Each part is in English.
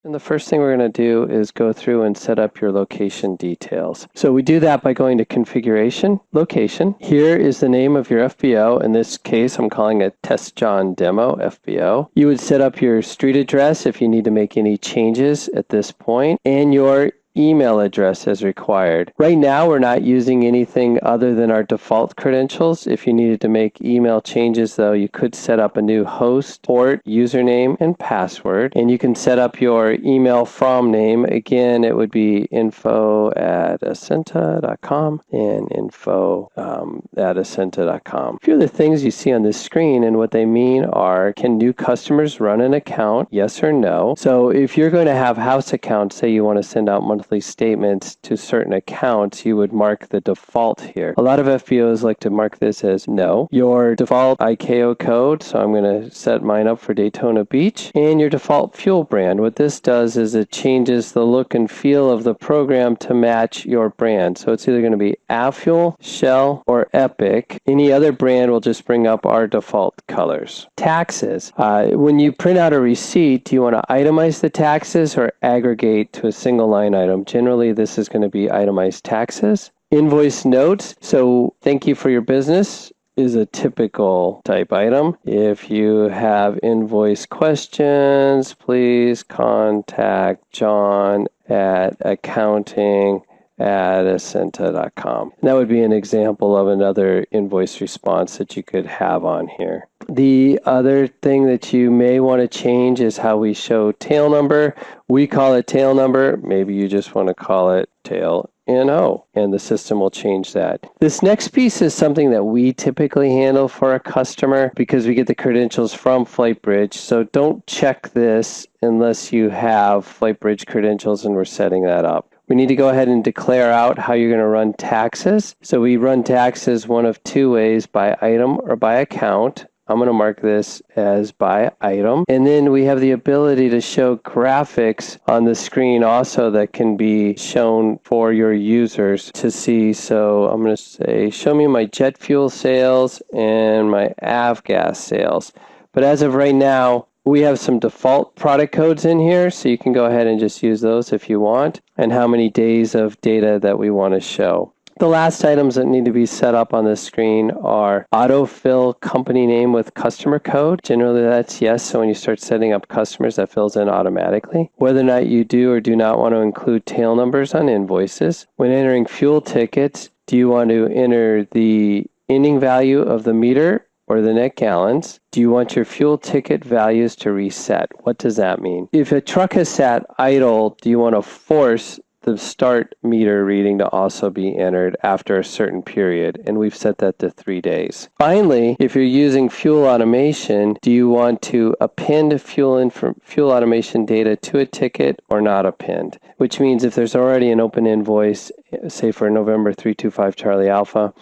And the first thing we're going to do is go through and set up your location details. So we do that by going to Configuration, Location. Here is the name of your FBO. In this case, I'm calling it Test John Demo FBO. You would set up your street address if you need to make any changes at this point, and your email address as required. Right now, we're not using anything other than our default credentials. If you needed to make email changes, though, you could set up a new host, port, username, and password. And you can set up your email from name. Again, it would be info@ascenta.com and info@ascenta.com. A few of the things you see on this screen and what they mean are, can new customers run an account? Yes or no. So if you're going to have house accounts, say you want to send out monthly statements to certain accounts, you would mark the default here. A lot of FBOs like to mark this as no. Your default ICAO code, so I'm going to set mine up for Daytona Beach, and your default fuel brand. What this does is it changes the look and feel of the program to match your brand. So it's either going to be Avfuel, Shell, or Epic. Any other brand will just bring up our default colors. Taxes. When you print out a receipt, do you want to itemize the taxes or aggregate to a single line item? Generally, this is going to be itemized taxes. Invoice notes. So thank you for your business is a typical type item. If you have invoice questions, please contact John at accounting@ascenta.com. That would be an example of another invoice response that you could have on here. The other thing that you may want to change is how we show tail number. We call it tail number. Maybe you just want to call it tail NO, and the system will change that. This next piece is something that we typically handle for a customer because we get the credentials from FlightBridge. So don't check this unless you have FlightBridge credentials and we're setting that up. We need to go ahead and declare out how you're going to run taxes. So we run taxes one of two ways, by item or by account. I'm going to mark this as by item. And then we have the ability to show graphics on the screen also that can be shown for your users to see. So I'm going to say, show me my jet fuel sales and my avgas sales. But as of right now, we have some default product codes in here, so you can go ahead and just use those if you want, and how many days of data that we want to show. The last items that need to be set up on the screen are autofill company name with customer code. Generally, that's yes, so when you start setting up customers, that fills in automatically. Whether or not you do or do not want to include tail numbers on invoices. When entering fuel tickets, do you want to enter the ending value of the meter or the net gallons? Do you want your fuel ticket values to reset? What does that mean? If a truck has sat idle, do you want to force the start meter reading to also be entered after a certain period? And we've set that to 3 days. Finally, if you're using fuel automation, do you want to append fuel automation data to a ticket or not append? Which means if there's already an open invoice, say for November 325 Charlie Alpha,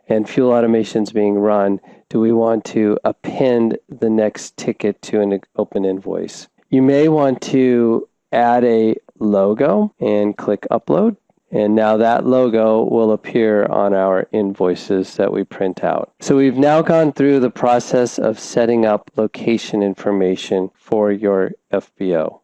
and fuel automation is being run, do we want to append the next ticket to an open invoice? You may want to add a logo and click upload. And now that logo will appear on our invoices that we print out. So we've now gone through the process of setting up location information for your FBO.